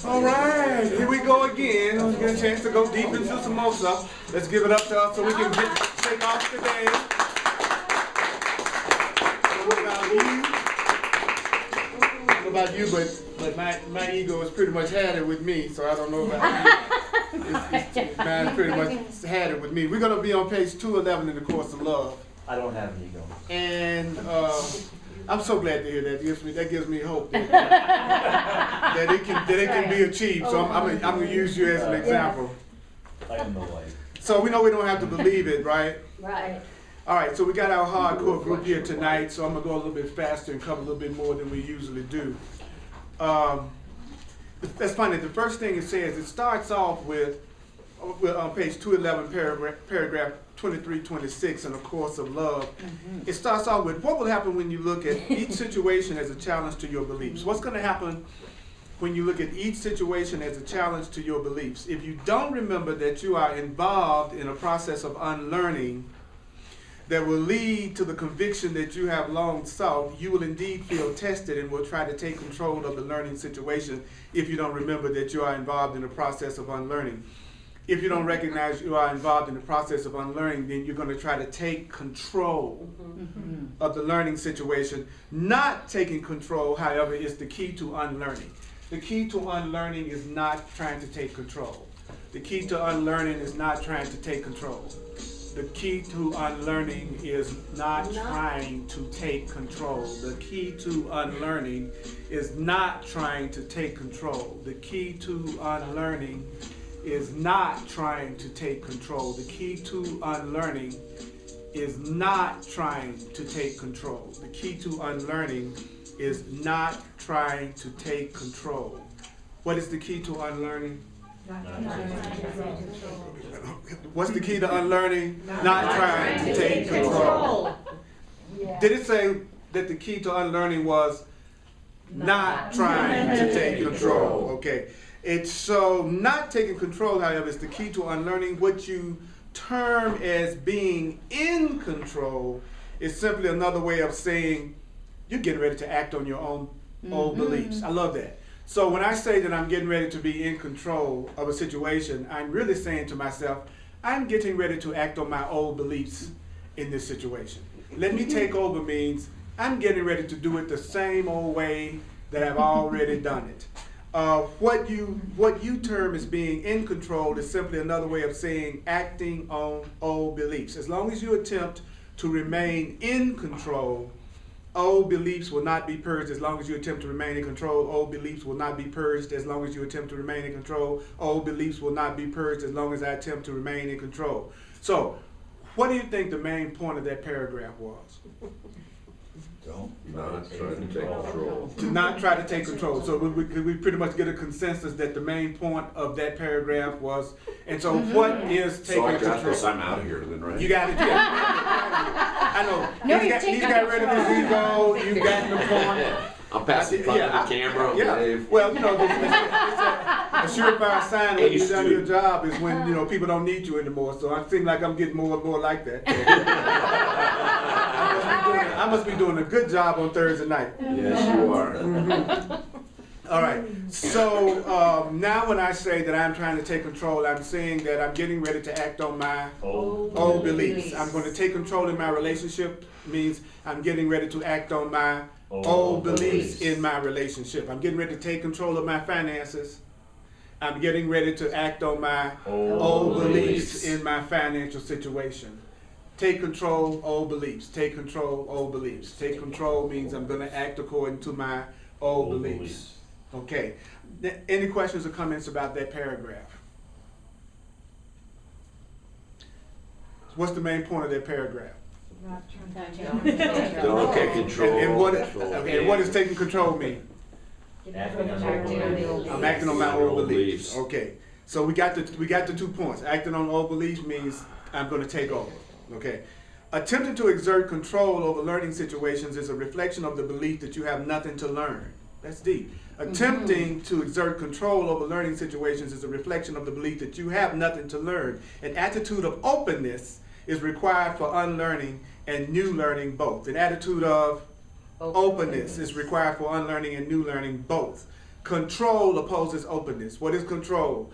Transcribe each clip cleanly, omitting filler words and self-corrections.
All right, here we go again. Let's get a chance to go deep into some more stuff. Let's give it up to us so we can shake off today. I don't know about you, but my ego has pretty much had it with me, so I don't know about you. Mine pretty much had it with me. We're going to be on page 211 in the Course of Love. I don't have an ego. And I'm so glad to hear that. That gives me hope that it can be achieved. So I'm going to use you as an example. I am the light. So we know we don't have to believe it, right? Right. All right, so we got our hardcore group here tonight, so I'm going to go a little bit faster and cover a little bit more than we usually do. That's funny. The first thing it says, it starts off with on page 211, paragraph 23-26 in A Course of Love. It starts off with, what will happen when you look at each situation as a challenge to your beliefs? What's going to happen when you look at each situation as a challenge to your beliefs? If you don't remember that you are involved in a process of unlearning that will lead to the conviction that you have long sought, you will indeed feel tested and will try to take control of the learning situation if you don't remember that you are involved in the process of unlearning. If you don't recognize you are involved in the process of unlearning, then you're going to try to take control of the learning situation. Not taking control, however, is the key to unlearning. The key to unlearning is not trying to take control. The key to unlearning is not trying to take control. The key to unlearning is not trying to take control. The key to unlearning is not trying to take control. The key to unlearning is not trying to take control. The key to unlearning is not trying to take control. The key to unlearning is not trying to take control. What is the key to unlearning? What's the key to unlearning? Not trying to take control. Did it say that the key to unlearning was not trying to take control? Okay. It's so not taking control, however, is the key to unlearning. What you term as being in control is simply another way of saying you're getting ready to act on your own old beliefs. I love that. So when I say that I'm getting ready to be in control of a situation, I'm really saying to myself, I'm getting ready to act on my old beliefs in this situation. Let me take over means I'm getting ready to do it the same old way that I've already done it. What you term as being in control is simply another way of saying acting on old beliefs. As long as you attempt to remain in control, old beliefs will not be purged. As long as you attempt to remain in control, old beliefs will not be purged. As long as you attempt to remain in control, old beliefs will not be purged as long as I attempt to remain in control. So, what do you think the main point of that paragraph was? Not trying to take control. To not try to take control. So we pretty much get a consensus that the main point of that paragraph was, and so what is taking So I got control? this, I'm out of here then, right? You got it, yeah. I know. He's got rid of his ego, you got the point. I'm passing front of the camera. Yeah. Dave. Well, you know, it's a surefire sign when you've done your job is when, you know, people don't need you anymore. So I seem like I'm getting more and more like that. I must be doing a good job on Thursday night. Yes, you are. All right. So now when I say that I'm trying to take control, I'm saying that I'm getting ready to act on my old beliefs. I'm going to take control in my relationship. Means I'm getting ready to act on my old beliefs in my relationship. I'm getting ready to take control of my finances. I'm getting ready to act on my old beliefs in my financial situation. Take control, old beliefs. Take control, old beliefs. Take control means I'm going to act according to my old beliefs. Okay. Any questions or comments about that paragraph? What's the main point of that paragraph? Don't take control. And what does taking control mean? I'm acting on my old beliefs. Okay. So we got the 2 points. Acting on old beliefs means I'm going to take over. Okay. Attempting to exert control over learning situations is a reflection of the belief that you have nothing to learn. That's deep. Attempting to exert control over learning situations is a reflection of the belief that you have nothing to learn. An attitude of openness is required for unlearning and new learning both. An attitude of openness is required for unlearning and new learning both. Control opposes openness. What is control?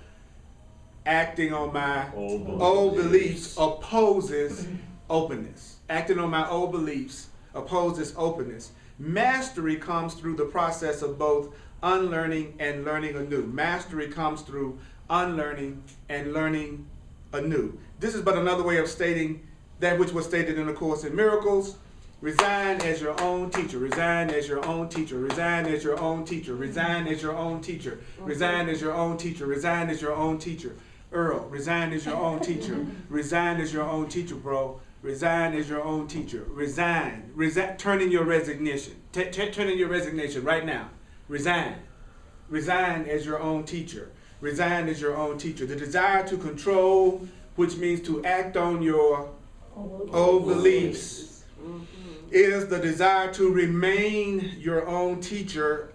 Acting on my old beliefs opposes openness. Acting on my old beliefs opposes openness. Mastery comes through the process of both unlearning and learning anew. Mastery comes through unlearning and learning anew. This is but another way of stating that which was stated in the Course in Miracles. Resign as your own teacher. Resign as your own teacher. Resign as your own teacher. Resign as your own teacher. Resign as your own teacher. Resign as your own teacher. Earl, resign as your own teacher. Resign as your own teacher, bro. Resign as your own teacher. Resign. Turn in your resignation. Turn in your resignation right now. Resign. Resign as your own teacher. Resign as your own teacher. The desire to control, which means to act on your old beliefs, is the desire to remain your own teacher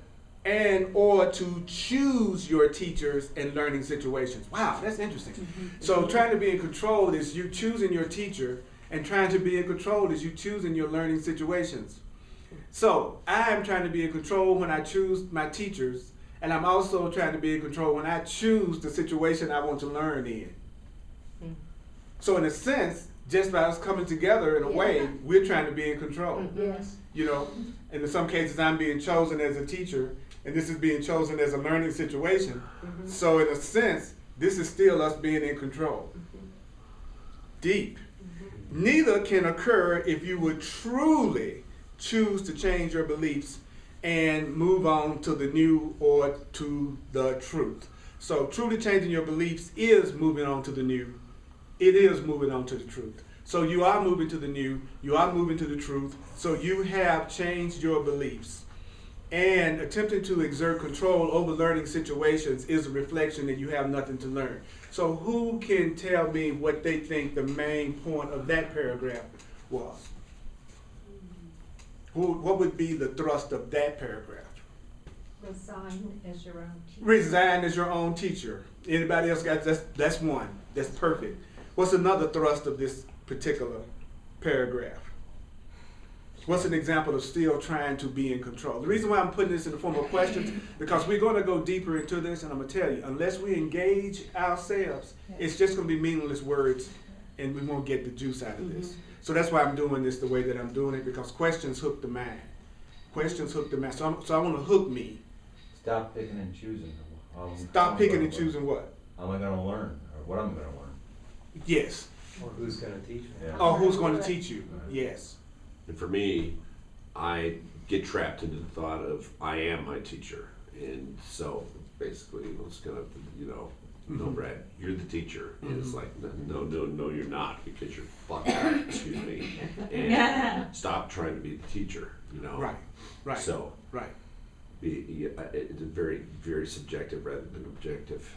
and or to choose your teachers in learning situations. Wow, that's interesting. So trying to be in control is you choosing your teacher, and trying to be in control is you choosing your learning situations. So I am trying to be in control when I choose my teachers, and I'm also trying to be in control when I choose the situation I want to learn in. So in a sense, just by us coming together in a way, we're trying to be in control. Yes. You know, and in some cases I'm being chosen as a teacher, and this is being chosen as a learning situation. So in a sense, this is still us being in control. Deep. Neither can occur if you would truly choose to change your beliefs and move on to the new or to the truth. So truly changing your beliefs is moving on to the new. It is moving on to the truth. So you are moving to the new, you are moving to the truth, so you have changed your beliefs. And attempting to exert control over learning situations is a reflection that you have nothing to learn. So who can tell me what they think the main point of that paragraph was? What would be the thrust of that paragraph? Resign as your own teacher. Resign as your own teacher. Anybody else got that's one. That's perfect. What's another thrust of this particular paragraph? What's an example of still trying to be in control? The reason why I'm putting this in the form of questions, because we're going to go deeper into this, and I'm going to tell you, unless we engage ourselves, it's just going to be meaningless words, and we won't get the juice out of this. So that's why I'm doing this the way that I'm doing it, because questions hook the mind. Questions hook the mind. So I want to hook me. Stop picking and choosing. Stop picking and choosing what? How am I going to learn, or what I'm going to learn? Yes. Or who's going to teach me? Yeah. Or who's going to teach you? Yes. And for me, I get trapped into the thought of I am my teacher, and so basically it's kind of, you know, no, Brad, you're the teacher. And it's like, no, you're not, because you're fucked up, excuse me, and stop trying to be the teacher, you know. Right. So right. It's a very, very subjective rather than objective.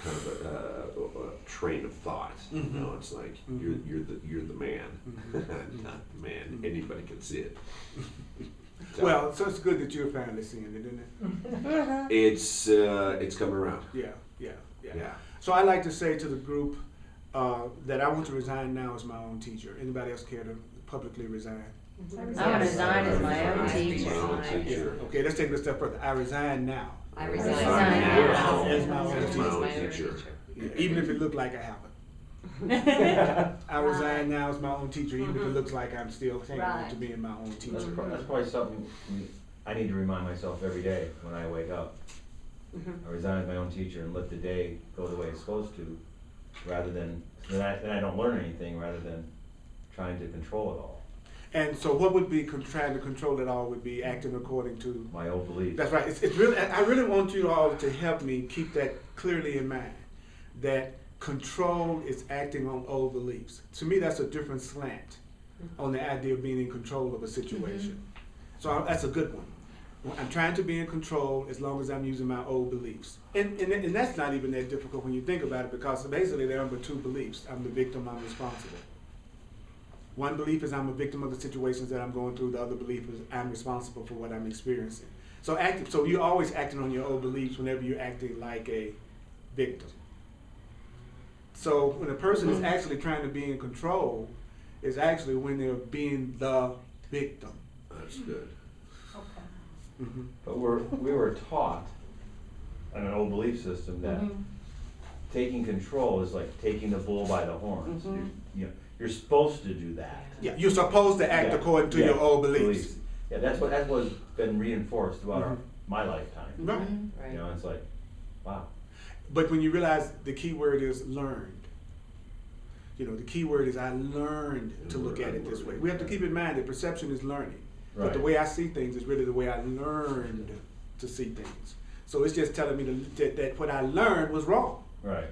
Kind of a train of thought. You know, it's like you're the man, not the man. Anybody can see it. So, Well, so it's good that you're finally seeing it, isn't it? it's coming around. Yeah. So I like to say to the group that I want to resign now as my own teacher. Anybody else care to publicly resign? I resign as my own teacher. Yeah. Okay, let's take it a step further. I resign now. I resign now. as As my own As my own teacher. teacher. Yeah, even if it looked like I haven't. I resign now as my own teacher, even if it looks like I'm still hanging on to being my own teacher. That's probably something I need to remind myself every day when I wake up. I resign as my own teacher and let the day go the way it's supposed to, rather than, then I don't learn anything, rather than trying to control it all. And so what would be trying to control it all would be acting according to My old beliefs. That's right. It's really, I really want you all to help me keep that clearly in mind, that control is acting on old beliefs. To me, that's a different slant on the idea of being in control of a situation. So that's a good one. I'm trying to be in control as long as I'm using my old beliefs. And that's not even that difficult when you think about it, because basically there are but two beliefs. I'm the victim, I'm responsible. One belief is I'm a victim of the situations that I'm going through. The other belief is I'm responsible for what I'm experiencing. So you're always acting on your old beliefs whenever you're acting like a victim. So when a person is actually trying to be in control, is actually when they're being the victim. That's good. Okay. But we were taught in an old belief system that taking control is like taking the bull by the horns. You're supposed to do that. Yeah, you're supposed to act according to your old beliefs. Yeah, that's what's been reinforced throughout my lifetime. Right. Right. You know, it's like, wow. But when you realize the key word is learned, the key word is I learned to look at it this way. We have to keep in mind that perception is learning. But the Right. way I see things is really the way I learned to see things. So it's just telling me that what I learned was wrong. Right.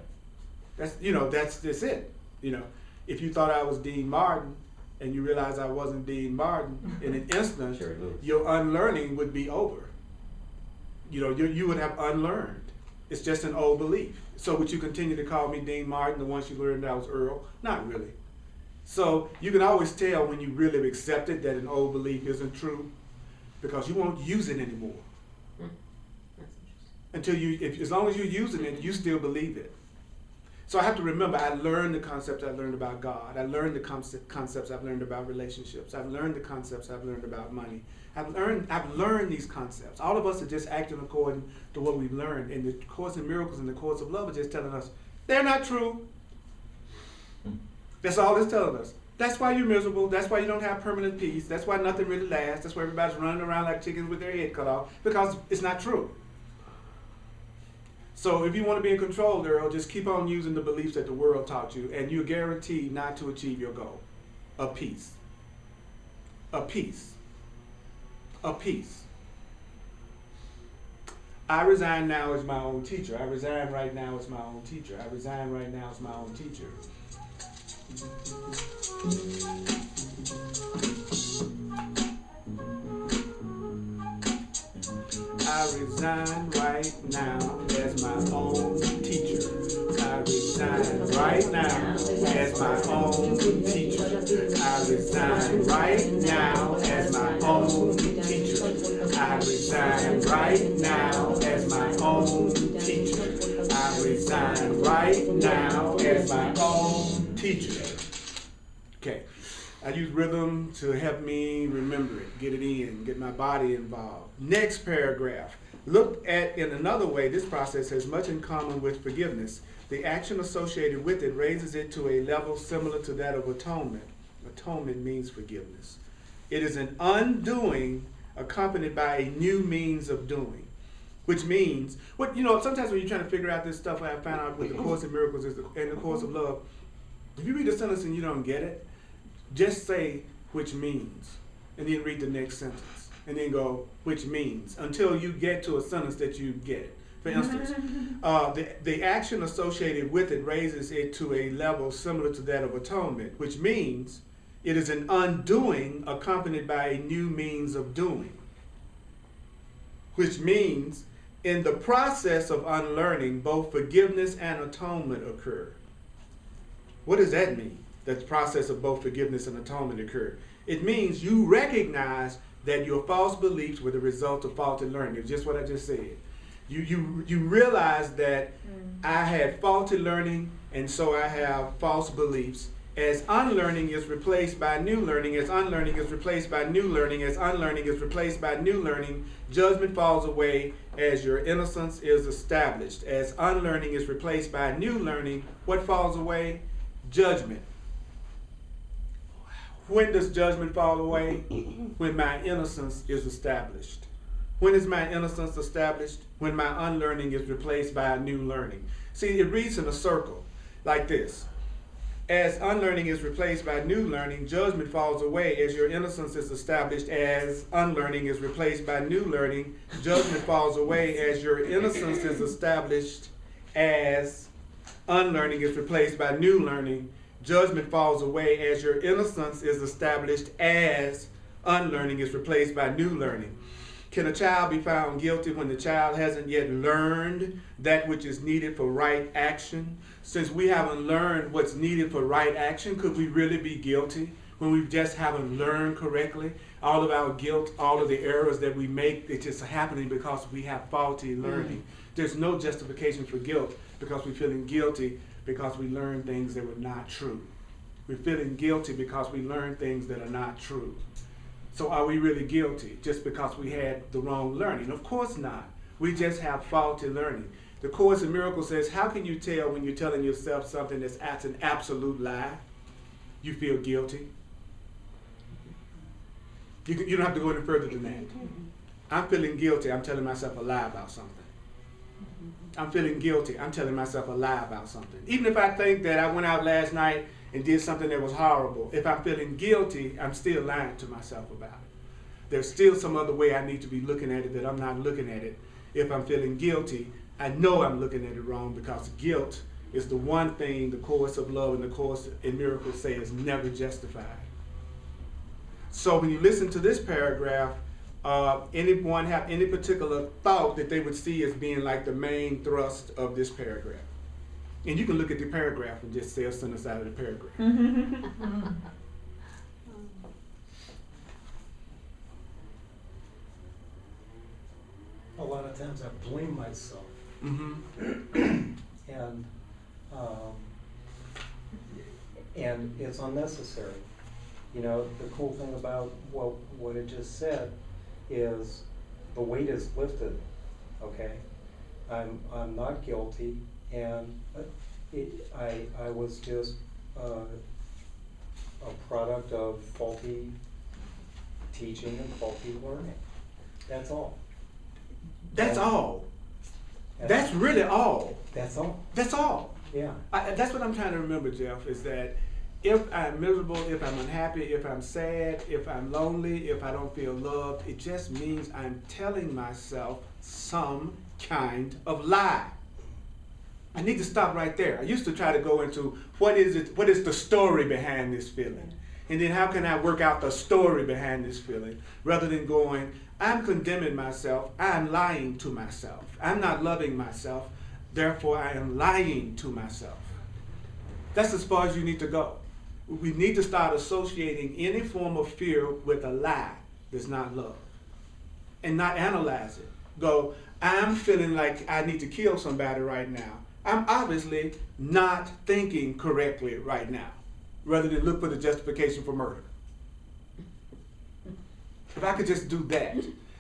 That's it. If you thought I was Dean Martin and you realize I wasn't Dean Martin, in an instant, Sure, Lewis. your unlearning would be over. You would have unlearned. It's just an old belief. So would you continue to call me Dean Martin the once you learned that I was Earl? Not really. So you can always tell when you really have accepted that an old belief isn't true, because you won't use it anymore. As long as you're using it, you still believe it. So I have to remember, I learned the concepts I learned about God. I learned the concepts I've learned about relationships. I've learned the concepts I've learned about money. I've learned these concepts. All of us are just acting according to what we've learned. And the Course in Miracles and the Course of Love are just telling us, they're not true. That's all it's telling us. That's why you're miserable. That's why you don't have permanent peace. That's why nothing really lasts. That's why everybody's running around like chickens with their head cut off, because it's not true. So if you want to be in control, Earl, just keep on using the beliefs that the world taught you, and you're guaranteed not to achieve your goal of peace. Of peace. Of peace. I resign now as my own teacher. I resign right now as my own teacher. I resign right now as my own teacher. I resign right now as my own teacher. I resign right now as my own teacher. I resign right now as my own teacher. I resign right now as my own teacher. I resign right now as my own teacher. Okay. I use rhythm to help me remember it, get it in, get my body involved. Next paragraph. Look at in another way, this process has much in common with forgiveness. The action associated with it raises it to a level similar to that of atonement. Atonement means forgiveness. It is an undoing accompanied by a new means of doing, which means, sometimes when you're trying to figure out this stuff, I found out with the Course in Miracles and the Course of Love, if you read a sentence and you don't get it, just say which means, and then read the next sentence, and then go which means, until you get to a sentence that you get it. For instance, the action associated with it raises it to a level similar to that of atonement, which means it is an undoing accompanied by a new means of doing. Which means in the process of unlearning, both forgiveness and atonement occur. What does that mean? That the process of both forgiveness and atonement occur. It means you recognize that your false beliefs were the result of faulty learning. It's just what I just said. You realize that I had faulty learning, and so I have false beliefs. As unlearning is replaced by new learning, as unlearning is replaced by new learning, as unlearning is replaced by new learning, judgment falls away as your innocence is established. As unlearning is replaced by new learning, what falls away? Judgment. When does judgment fall away? When my innocence is established. When is my innocence established? When my unlearning is replaced by a new learning. See, it reads in a circle like this. As unlearning is replaced by new learning, judgment falls away as your innocence is established. As unlearning is replaced by new learning, judgment falls away as your innocence is established. As unlearning is replaced by new learning, judgment falls away as your innocence is established. As unlearning is replaced by new learning. Can a child be found guilty when the child hasn't yet learned that which is needed for right action? Since we haven't learned what's needed for right action, could we really be guilty when we just haven't learned correctly? All of our guilt, all of the errors that we make, it's just happening because we have faulty learning. There's no justification for guilt because we're feeling guilty because we learned things that were not true. We're feeling guilty because we learned things that are not true. So are we really guilty just because we had the wrong learning? Of course not. We just have faulty learning. The Course in Miracles says, how can you tell when you're telling yourself something that's an absolute lie? You feel guilty. You don't have to go any further than that. I'm feeling guilty. I'm telling myself a lie about something. I'm feeling guilty. I'm telling myself a lie about something. Even if I think that I went out last night and did something that was horrible, if I'm feeling guilty, I'm still lying to myself about it. There's still some other way I need to be looking at it that I'm not looking at it. If I'm feeling guilty, I know I'm looking at it wrong, because guilt is the one thing the Course of Love and the Course in Miracles say is never justified. So when you listen to this paragraph, anyone have any particular thought that they would see as being like the main thrust of this paragraph? And you can look at the paragraph and just say a sentence out of the paragraph. A lot of times I blame myself, Mm-hmm. and it's unnecessary. You know, the cool thing about what it just said is the weight is lifted. Okay, I'm not guilty, and I was just a product of faulty teaching and faulty learning. That's all. That's all. That's really all. That's all. That's all. Yeah. That's what I'm trying to remember, Jeff, is that if I'm miserable, if I'm unhappy, if I'm sad, if I'm lonely, if I don't feel loved, it just means I'm telling myself some kind of lie. I need to stop right there. I used to try to go into what is the story behind this feeling? And then how can I work out the story behind this feeling, rather than going, I'm condemning myself, I'm lying to myself. I'm not loving myself, therefore I am lying to myself. That's as far as you need to go. We need to start associating any form of fear with a lie that's not love. And not analyze it. Go, I'm feeling like I need to kill somebody right now. I'm obviously not thinking correctly right now, rather than look for the justification for murder. If I could just do that.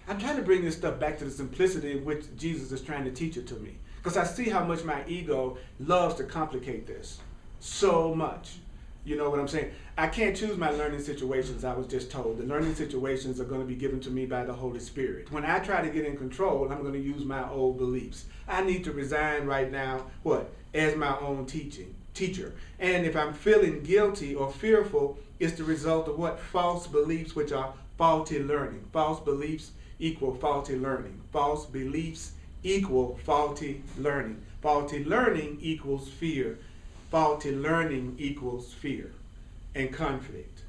I'm trying to bring this stuff back to the simplicity in which Jesus is trying to teach it to me. Because I see how much my ego loves to complicate this so much. You know what I'm saying? I can't choose my learning situations, I was just told. The learning situations are going to be given to me by the Holy Spirit. When I try to get in control, I'm going to use my old beliefs. I need to resign right now, what? As my own teacher. And if I'm feeling guilty or fearful, it's the result of what? False beliefs, which are faulty learning. False beliefs equal faulty learning. False beliefs equal faulty learning. Faulty learning equals fear. Faulty learning equals fear and conflict.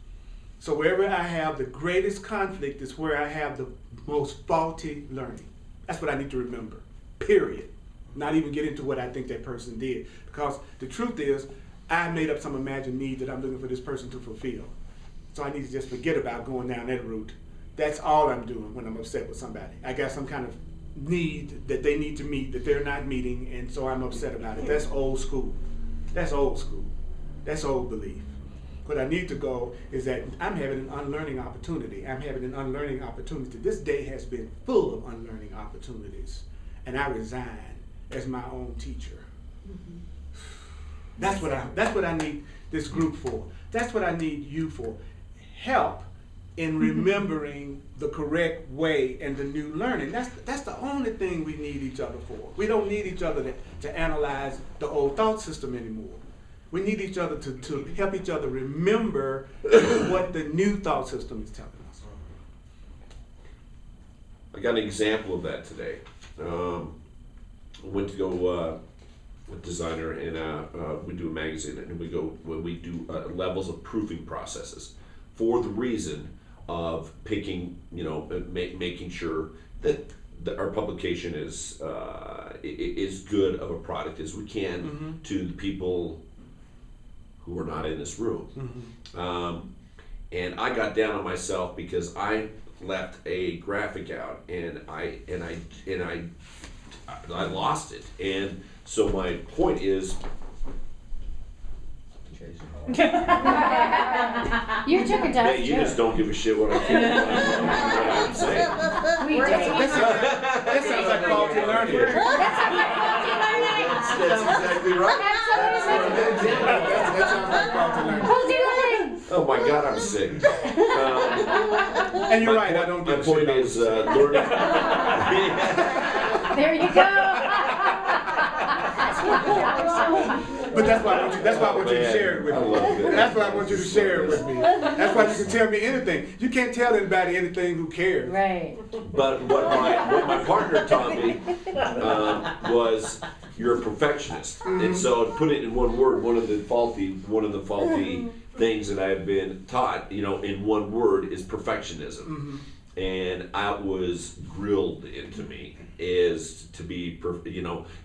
So wherever I have the greatest conflict is where I have the most faulty learning. That's what I need to remember, period. Not even get into what I think that person did. Because the truth is, I made up some imagined need that I'm looking for this person to fulfill. So I need to just forget about going down that route. That's all I'm doing when I'm upset with somebody. I got some kind of need that they need to meet that they're not meeting, and so I'm upset about it. That's old school. That's old school. That's old belief. What I need to go is that I'm having an unlearning opportunity. I'm having an unlearning opportunity. This day has been full of unlearning opportunities, and I resign as my own teacher. Mm-hmm. That's what I need this group for. That's what I need you for. Help in remembering the correct way and the new learning. That's the only thing we need each other for. We don't need each other to analyze the old thought system anymore. We need each other to help each other remember what the new thought system is telling us. I got an example of that today. Went to go with designer, and we do a magazine, and we do levels of proofing processes for the reason of picking, making sure that our publication is good of a product as we can mm-hmm. to the people who are not in this room. Mm-hmm. And I got down on myself because I left a graphic out, and I lost it. And so my point is, You took it to us Hey, you just too. don't give a shit what I think. What I'm saying. We do. That sounds like faulty learning. That's exactly right. That sounds like faulty learning. Faulty learning. Oh my God, I'm sick. And you're My right, I point- don't My give a point shit. is learning. There you go. But that's why I want you, that's why I want you to Man, share it with I me. love it. That's why I want you to share it with me. That's why you can tell me anything. You can't tell anybody anything who cares. Right. But what my partner taught me was you're a perfectionist, and so to put it in one word, one of the faulty things that I've been taught, in one word, is perfectionism, and that was drilled into me is to be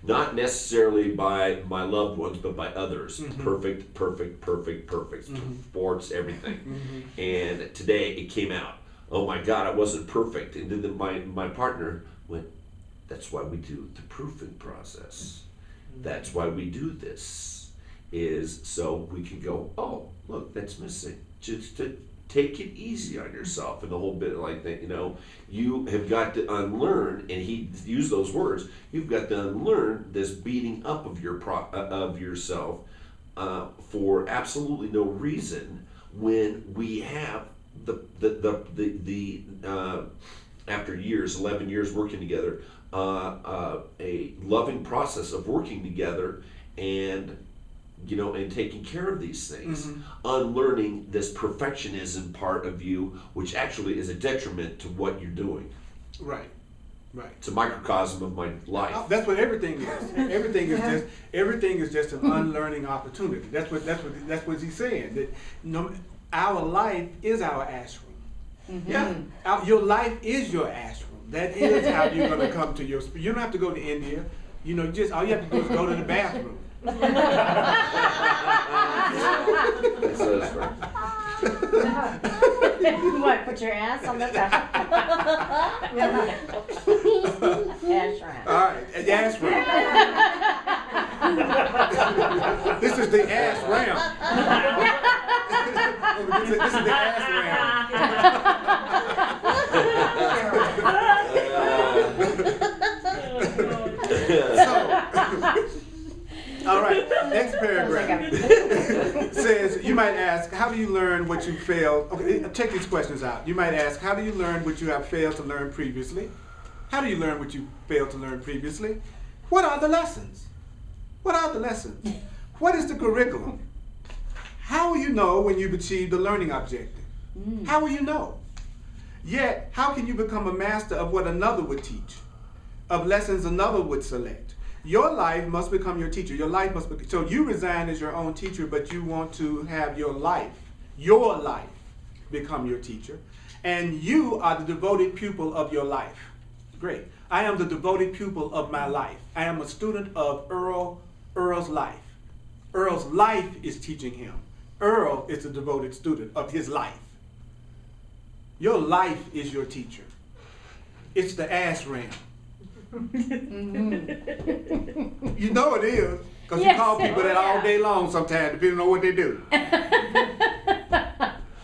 not necessarily by my loved ones, but by others. Perfect. Sports, everything. And today it came out. Oh my God, I wasn't perfect. And then my partner went, that's why we do the proofing process. That's why we do this, is so we can go, oh, look, that's missing. Just to take it easy on yourself, and the whole bit like that, you have got to unlearn, and he used those words, you've got to unlearn this beating up of yourself for absolutely no reason, when we have the after 11 years working together, a loving process of working together and taking care of these things, unlearning this perfectionism part of you, which actually is a detriment to what you're doing. Right. It's a microcosm of my life. That's what everything is. Everything is just an unlearning opportunity. That's what he's saying. That our life is our ashram. Yeah. Your life is your ashram. That is how you're going to come to your. You don't have to go to India. Just all you have to do is go to the bathroom. That's right. What, put your ass on the top? Ash round. All right, the ass round. This is the ass round. This is the ass round. All right, next paragraph says, you might ask, how do you learn what you failed? Okay, check these questions out. You might ask, how do you learn what you have failed to learn previously? How do you learn what you failed to learn previously? What are the lessons? What are the lessons? What is the curriculum? How will you know when you've achieved the learning objective? How will you know? Yet, how can you become a master of what another would teach, of lessons another would select? Your life must become your teacher. Your life must be, so you resign as your own teacher, but you want to have your life become your teacher. And you are the devoted pupil of your life. Great. I am the devoted pupil of my life. I am a student of Earl's life. Earl's life is teaching him. Earl is a devoted student of his life. Your life is your teacher. It's the ass ram. You know it is, because you call people that all day long sometimes, depending on what they do.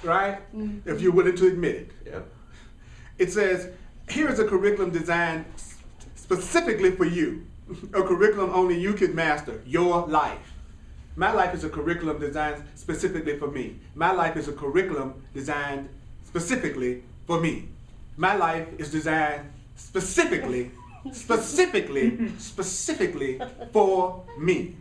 Right? If you're willing to admit it. Yeah. It says, here is a curriculum designed specifically for you. A curriculum only you can master. Your life. My life is a curriculum designed specifically for me. My life is a curriculum designed specifically for me. My life is designed specifically for me.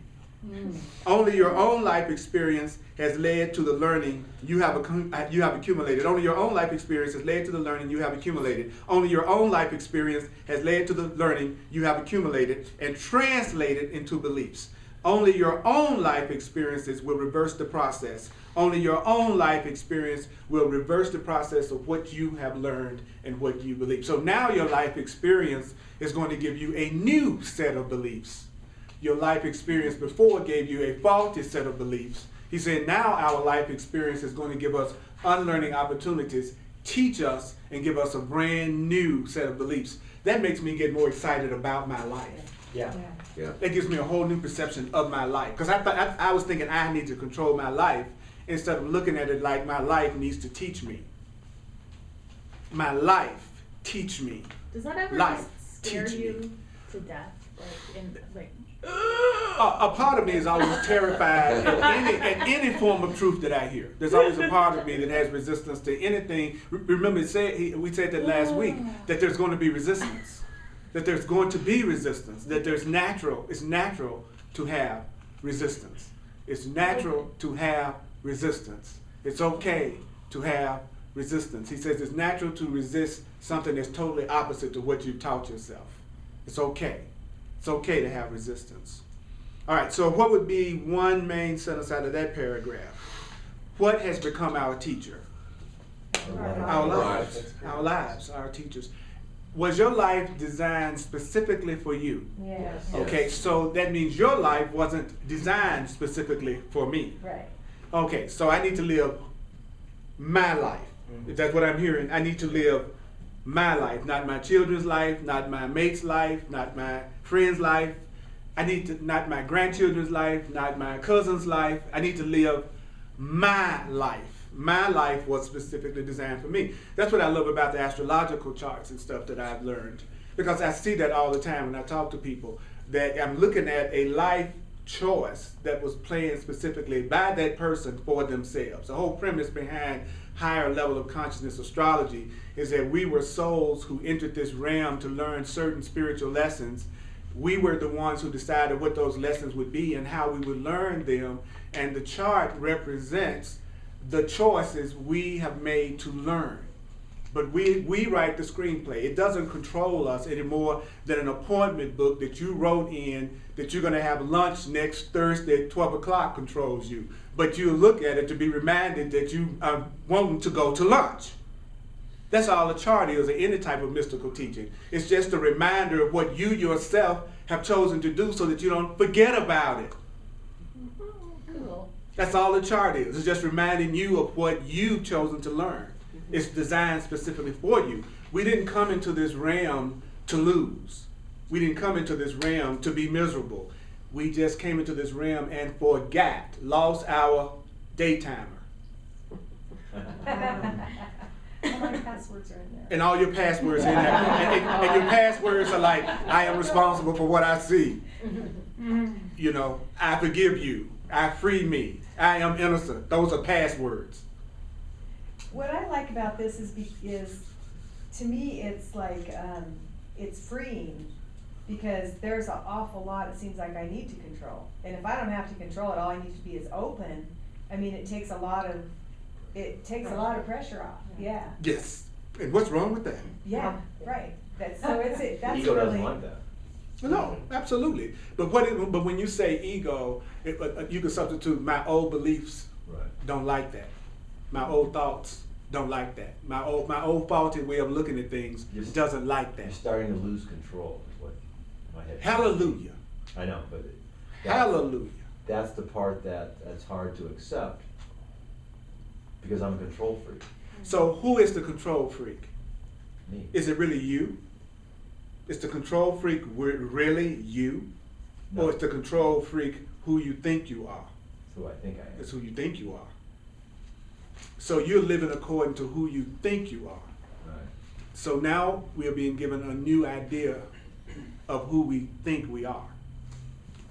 Only your own life experience has led to the learning you have accumulated. Only your own life experience has led to the learning you have accumulated. Only your own life experience has led to the learning you have accumulated and translated into beliefs. Only your own life experiences will reverse the process. Only your own life experience will reverse the process of what you have learned and what you believe. So now your life experience is going to give you a new set of beliefs. Your life experience before gave you a faulty set of beliefs. He said now our life experience is going to give us unlearning opportunities, teach us, and give us a brand new set of beliefs. That makes me get more excited about my life. Yeah. Yeah. That gives me a whole new perception of my life. Because I was thinking I need to control my life instead of looking at it like my life needs to teach me. My life teach me. Does that ever Life, just scare teach me. you to death? Like, A part of me is always terrified at any form of truth that I hear. There's always a part of me that has resistance to anything. Remember, we said that last week, that there's going to be resistance. That there's going to be resistance. That it's natural to have resistance. It's natural to have resistance. It's okay to have resistance. He says it's natural to resist something that's totally opposite to what you've taught yourself. It's okay. It's okay to have resistance. All right, so what would be one main sentence out of that paragraph? What has become our teacher? Our lives. Our lives, our teachers. Was your life designed specifically for you? Yes. Okay, so that means your life wasn't designed specifically for me. Right. Okay, so I need to live my life. If that's what I'm hearing, I need to live my life, not my children's life, not my mate's life, not my friend's life. I need to, not my grandchildren's life, not my cousin's life. I need to live my life. My life was specifically designed for me. That's what I love about the astrological charts and stuff that I've learned. Because I see that all the time when I talk to people, that I'm looking at a life choice that was planned specifically by that person for themselves. The whole premise behind higher level of consciousness astrology is that we were souls who entered this realm to learn certain spiritual lessons. We were the ones who decided what those lessons would be and how we would learn them, and the chart represents the choices we have made to learn. But we write the screenplay. It doesn't control us any more than an appointment book that you wrote in that you're going to have lunch next Thursday at 12 o'clock controls you. But you look at it to be reminded that you are wanting to go to lunch. That's all a chart is, or any type of mystical teaching. It's just a reminder of what you yourself have chosen to do so that you don't forget about it. cool. That's all the chart is. It's just reminding you of what you've chosen to learn. It's designed specifically for you. We didn't come into this realm to lose. We didn't come into this realm to be miserable. We just came into this realm and lost our daytimer. All my passwords are in there. And all your passwords in there. And your passwords are like, I am responsible for what I see. You know, I forgive you. I free me. I am innocent. Those are passwords. What I like about this is to me, it's like, it's freeing, because there's an awful lot it seems like I need to control. And if I don't have to control it, all I need to be is open. I mean, it takes a lot of pressure off. Yeah. Yes. And what's wrong with that? Yeah, right. That's Ego doesn't really, want that. No, absolutely. But when you say ego, you can substitute my old beliefs. Right. Don't like that. My old thoughts don't like that. My old faulty way of looking at things doesn't like that. You're starting to lose control, is what my head. Hallelujah. I know, but Hallelujah. that's the part that's hard to accept because I'm a control freak. So who is the control freak? Me. Is it really you? Is the control freak really you? No. Or is the control freak who you think you are? That's who I think I am. It's who you think you are. So you're living according to who you think you are. Right. So now we are being given a new idea of who we think we are.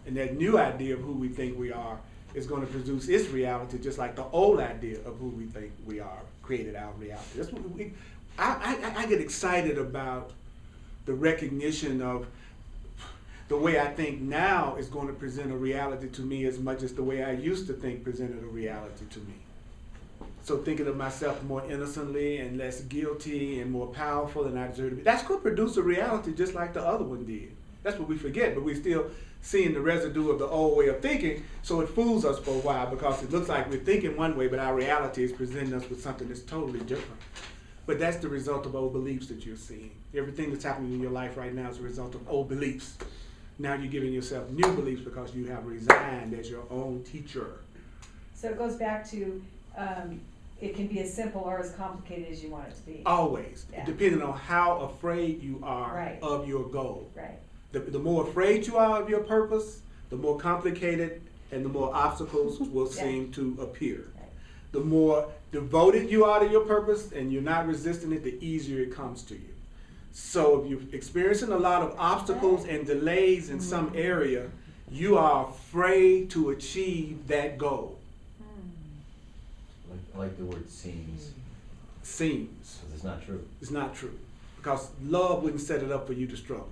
And that new idea of who we think we are is going to produce its reality, just like the old idea of who we think we are created our reality. That's what I get excited about the recognition of the way I think now is going to present a reality to me as much as the way I used to think presented a reality to me. So thinking of myself more innocently and less guilty and more powerful than I deserve to be, that's going to produce a reality just like the other one did. That's what we forget, but we're still seeing the residue of the old way of thinking, so it fools us for a while because it looks like we're thinking one way, but our reality is presenting us with something that's totally different. But that's the result of old beliefs that you're seeing. Everything that's happening in your life right now is a result of old beliefs. Now you're giving yourself new beliefs because you have resigned as your own teacher. so it goes back to, it can be as simple or as complicated as you want it to be. Always, Yeah. depending on how afraid you are Right. of your goal. Right. The more afraid you are of your purpose, the more complicated and the more obstacles will Yeah. seem to appear. Right. The more devoted you are to your purpose and you're not resisting it, the easier it comes to you. So if you're experiencing a lot of obstacles and delays in some area, you are afraid to achieve that goal. I like the word seems, Seems. because it's not true. It's not true. Because love wouldn't set it up for you to struggle.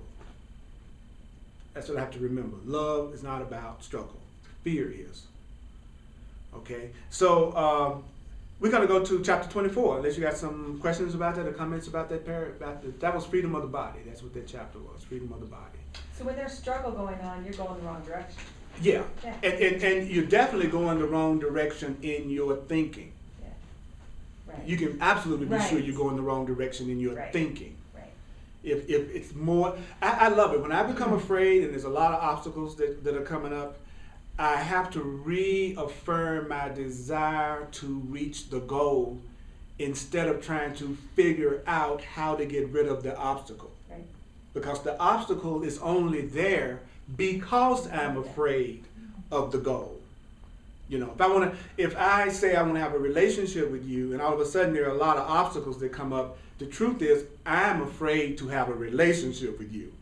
That's what I have to remember. Love is not about struggle. Fear is. Okay? So we're going to go to chapter 24, unless you got some questions about that or comments about that. That was freedom of the body. That's what that chapter was, freedom of the body. So when there's struggle going on, you're going the wrong direction. Yeah. Yeah. And you're definitely going the wrong direction in your thinking. Yeah. Right. You can absolutely be sure Right. you're going the wrong direction in your Right. thinking. Right. If it's more, I love it. When I become afraid and there's a lot of obstacles that are coming up, I have to reaffirm my desire to reach the goal instead of trying to figure out how to get rid of the obstacle. Right. Because the obstacle is only there because I'm afraid of the goal. You know, if I say I want to have a relationship with you and all of a sudden there are a lot of obstacles that come up, the truth is I'm afraid to have a relationship with you.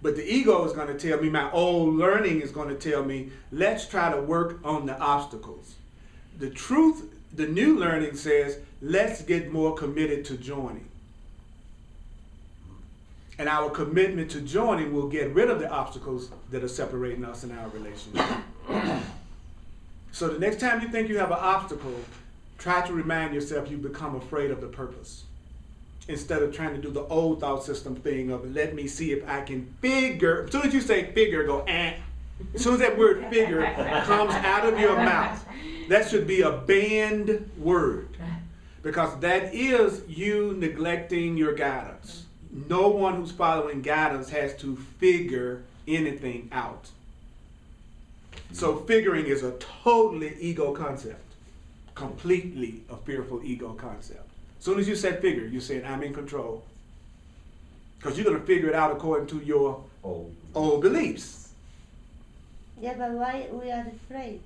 But the ego is going to tell me, my old learning is going to tell me, let's try to work on the obstacles. The truth, the new learning says, let's get more committed to joining. And our commitment to joining will get rid of the obstacles that are separating us in our relationship. So the next time you think you have an obstacle, try to remind yourself you become afraid of the purpose. Instead of trying to do the old thought system thing of let me see if I can figure. As soon as you say figure, go eh. As soon as that word figure comes out of your mouth, that should be a banned word. Because that is you neglecting your guidance. No one who's following guidance has to figure anything out. So figuring is a totally ego concept. Completely a fearful ego concept. As soon as you said figure, you said I'm in control. Because you're going to figure it out according to your old beliefs. Yeah, but why we are afraid?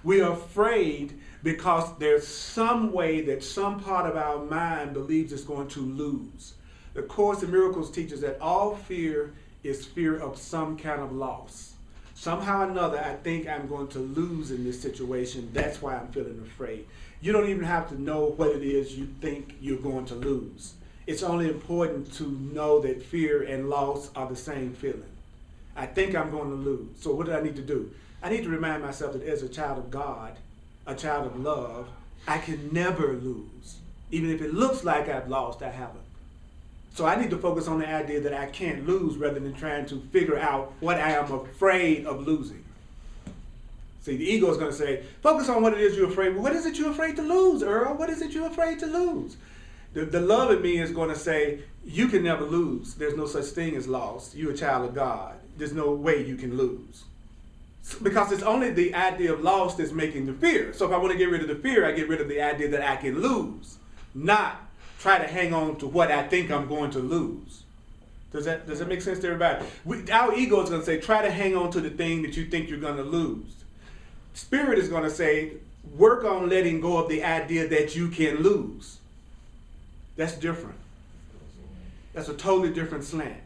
We are afraid because there's some way that some part of our mind believes it's going to lose. The Course in Miracles teaches that all fear is fear of some kind of loss. Somehow or another, I think I'm going to lose in this situation. That's why I'm feeling afraid. You don't even have to know what it is you think you're going to lose. It's only important to know that fear and loss are the same feeling. I think I'm going to lose. So what do I need to do? I need to remind myself that as a child of God, a child of love, I can never lose. Even if it looks like I've lost, I haven't. So I need to focus on the idea that I can't lose rather than trying to figure out what I am afraid of losing. See, the ego is going to say, focus on what it is you're afraid of. What is it you're afraid to lose, Earl? What is it you're afraid to lose? The love in me is going to say, you can never lose. There's no such thing as loss. You're a child of God. There's no way you can lose. Because it's only the idea of loss that's making the fear. So if I want to get rid of the fear, I get rid of the idea that I can lose, not try to hang on to what I think I'm going to lose. Does that make sense to everybody? Our ego is going to say, try to hang on to the thing that you think you're going to lose. Spirit is going to say, work on letting go of the idea that you can lose. That's different. That's a totally different slant.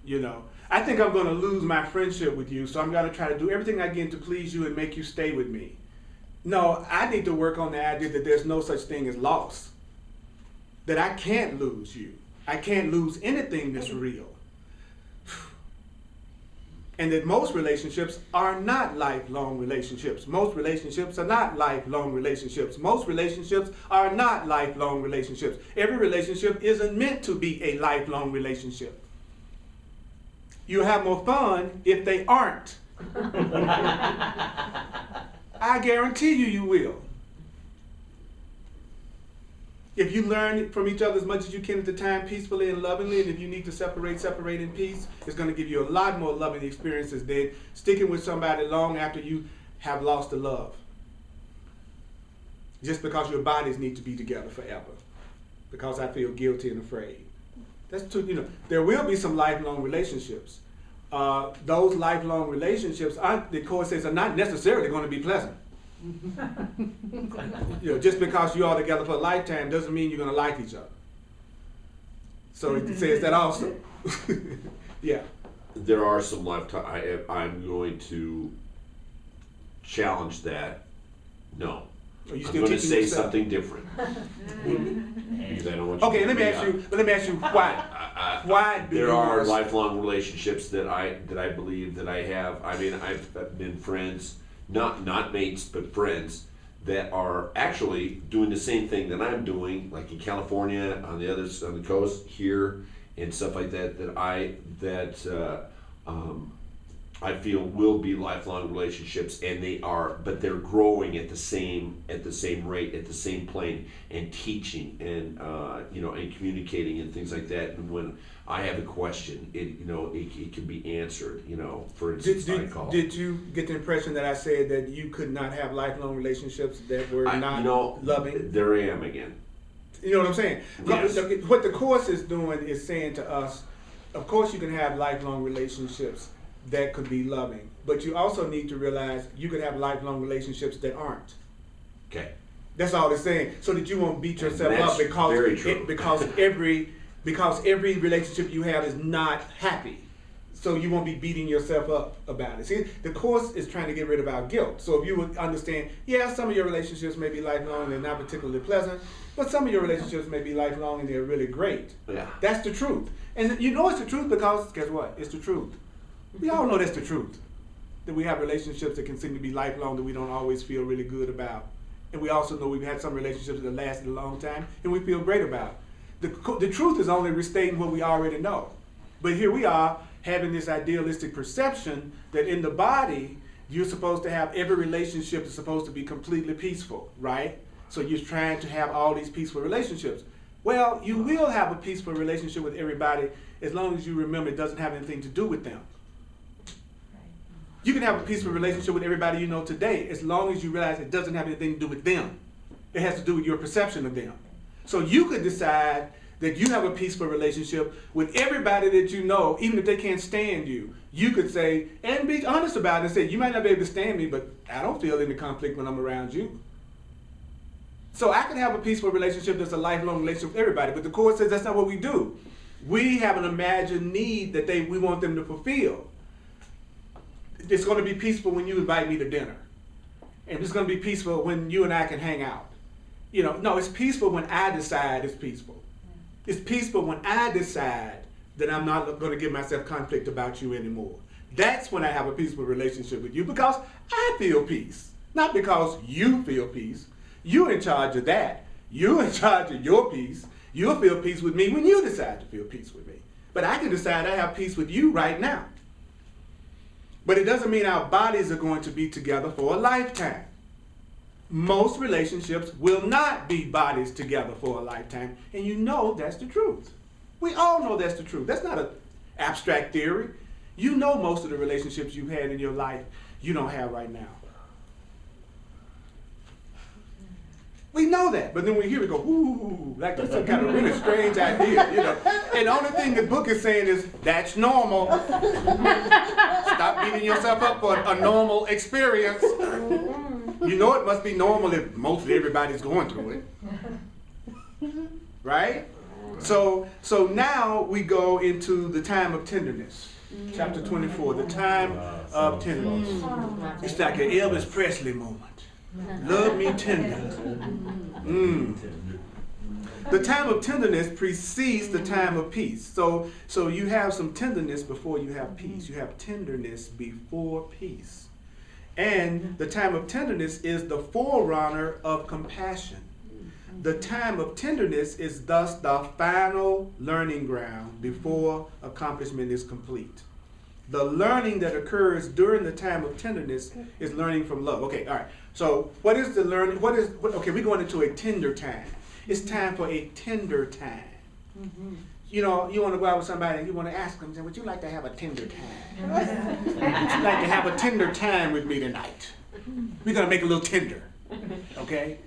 You know, I think I'm going to lose my friendship with you, so I'm going to try to do everything I can to please you and make you stay with me. No, I need to work on the idea that there's no such thing as loss. That I can't lose you. I can't lose anything that's real. And that most relationships are not lifelong relationships. Most relationships are not lifelong relationships. Most relationships are not lifelong relationships. Every relationship isn't meant to be a lifelong relationship. You'll have more fun if they aren't. I guarantee you will. If you learn from each other as much as you can at the time, peacefully and lovingly, and if you need to separate in peace, it's going to give you a lot more loving experiences than sticking with somebody long after you have lost the love. Just because your bodies need to be together forever. Because I feel guilty and afraid. That's true. You know, there will be some lifelong relationships. Those lifelong relationships, the course says, are not necessarily going to be pleasant. You know, just because you are together for a lifetime doesn't mean you're going to like each other. So it says that also. Yeah. There are some lifetime. I'm going to challenge that. No. Are you I'm still going to teaching say yourself? something different. Because I don't want you Okay, to let me beat ask up. you. Let me ask you why. Why do There you are want to- lifelong relationships that I believe that I have. I mean, I've been friends, not mates, but friends that are actually doing the same thing that I'm doing, like in California, on the coast here, and stuff like that. I feel will be lifelong relationships, and they are, but they're growing at the same rate, at the same plane, and teaching and and communicating and things like that. And when I have a question, it can be answered. For instance, Did you get the impression that I said that you could not have lifelong relationships that were not loving? There I am again. You know what I'm saying? Yes. What the course is doing is saying to us, of course you can have lifelong relationships that could be loving, but you also need to realize you could have lifelong relationships that aren't. Okay. That's all it's saying. So that you won't beat yourself That's up because very true. because every relationship you have is not happy. So you won't be beating yourself up about it. See, the course is trying to get rid of our guilt. So if you would understand, yeah, some of your relationships may be lifelong and they're not particularly pleasant, but some of your relationships may be lifelong and they're really great. Yeah. That's the truth. And you know it's the truth because, guess what? It's the truth. We all know that's the truth. That we have relationships that can seem to be lifelong that we don't always feel really good about. And we also know we've had some relationships that lasted a long time and we feel great about. The truth is only restating what we already know. But here we are having this idealistic perception that in the body, you're supposed to have every relationship is supposed to be completely peaceful, right? So you're trying to have all these peaceful relationships. Well, you will have a peaceful relationship with everybody as long as you remember it doesn't have anything to do with them. You can have a peaceful relationship with everybody you know today as long as you realize it doesn't have anything to do with them. It has to do with your perception of them. So you could decide that you have a peaceful relationship with everybody that you know, even if they can't stand you. You could say, and be honest about it and say, you might not be able to stand me, but I don't feel any conflict when I'm around you. So I can have a peaceful relationship that's a lifelong relationship with everybody, but the Course says that's not what we do. We have an imagined need that we want them to fulfill. It's going to be peaceful when you invite me to dinner. And it's going to be peaceful when you and I can hang out. No, it's peaceful when I decide it's peaceful. It's peaceful when I decide that I'm not going to give myself conflict about you anymore. That's when I have a peaceful relationship with you because I feel peace. Not because you feel peace. You're in charge of that. You're in charge of your peace. You'll feel peace with me when you decide to feel peace with me. But I can decide I have peace with you right now. But it doesn't mean our bodies are going to be together for a lifetime. Most relationships will not be bodies together for a lifetime, and you know that's the truth. We all know that's the truth. That's not an abstract theory. You know most of the relationships you've had in your life you don't have right now. We know that, but then we hear it go, ooh, like that's some kind of really strange idea, And the only thing the book is saying is, that's normal. Stop beating yourself up for a normal experience. You know it must be normal if mostly everybody's going through it. Right? So now we go into the time of tenderness. Chapter 24, the time of tenderness. It's like an Elvis Presley moment. Love me tender. The time of tenderness precedes the time of peace. So you have some tenderness before you have peace. You have tenderness before peace. And the time of tenderness is the forerunner of compassion. The time of tenderness is thus the final learning ground before accomplishment is complete. The learning that occurs during the time of tenderness is learning from love. Okay, all right. So what is the learning? Okay, we're going into a tender time. It's time for a tender time. Mm-hmm. You want to go out with somebody and you want to ask them, would you like to have a tender time? Would you like to have a tender time with me tonight? We're going to make a little tender. Okay?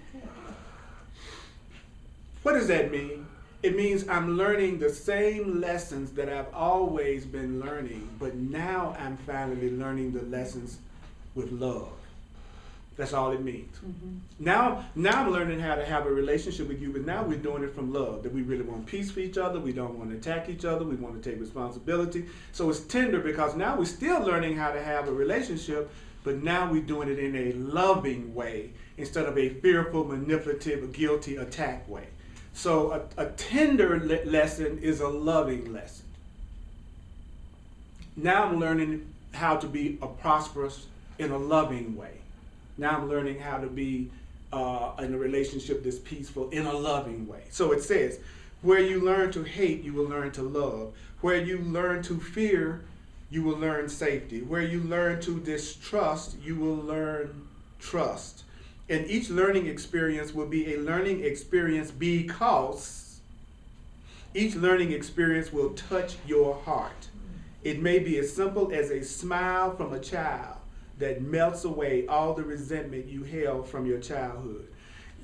What does that mean? It means I'm learning the same lessons that I've always been learning, but now I'm finally learning the lessons with love. That's all it means. Now I'm learning how to have a relationship with you, but now we're doing it from love, that we really want peace for each other, we don't want to attack each other, we want to take responsibility. So it's tender because now we're still learning how to have a relationship, but now we're doing it in a loving way instead of a fearful, manipulative, or guilty attack way. So a tender lesson is a loving lesson. Now I'm learning how to be a prosperous in a loving way. Now I'm learning how to be in a relationship that's peaceful in a loving way. So it says, where you learn to hate, you will learn to love. Where you learn to fear, you will learn safety. Where you learn to distrust, you will learn trust. And each learning experience will be a learning experience because each learning experience will touch your heart. It may be as simple as a smile from a child that melts away all the resentment you held from your childhood.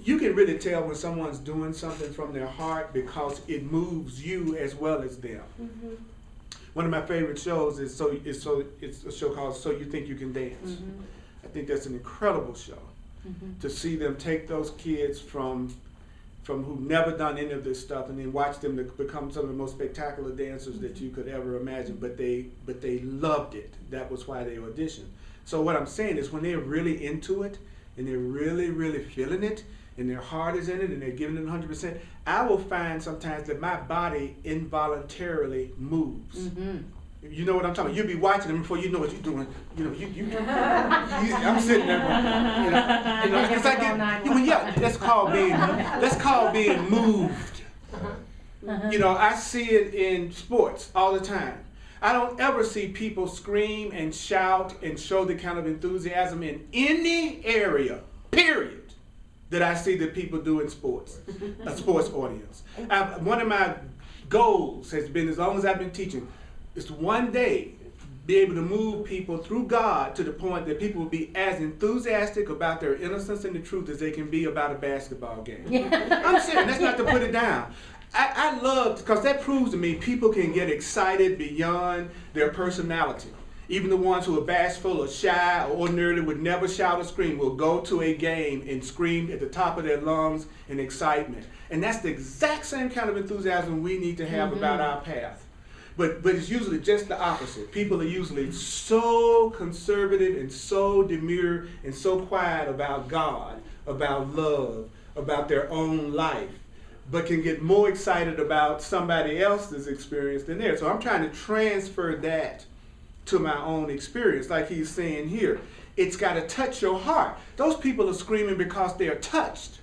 You can really tell when someone's doing something from their heart because it moves you as well as them. One of my favorite shows is it's a show called So You Think You Can Dance. I think that's an incredible show. To see them take those kids from who've never done any of this stuff and then watch them to become some of the most spectacular dancers that you could ever imagine, but they loved it. That was why they auditioned. So what I'm saying is when they're really into it and they're really, really feeling it and their heart is in it and they're giving it 100%, I will find sometimes that my body involuntarily moves. You know what I'm talking about? You'll be watching them before you know what you're doing. You know, I'm sitting there going, it's like, that's called being moved. You know, I see it in sports all the time. I don't ever see people scream and shout and show the kind of enthusiasm in any area, period, that I see that people do in sports, a sports audience. One of my goals has been, as long as I've been teaching, is to one day be able to move people through God to the point that people will be as enthusiastic about their innocence and the truth as they can be about a basketball game. I'm serious, that's not to put it down. I love, because that proves to me people can get excited beyond their personality. Even the ones who are bashful or shy or ordinarily would never shout or scream will go to a game and scream at the top of their lungs in excitement. And that's the exact same kind of enthusiasm we need to have about our path. But it's usually just the opposite. People are usually so conservative and so demure and so quiet about God, about love, about their own life, but can get more excited about somebody else's experience than theirs. So I'm trying to transfer that to my own experience, like he's saying here. It's got to touch your heart. Those people are screaming because they are touched.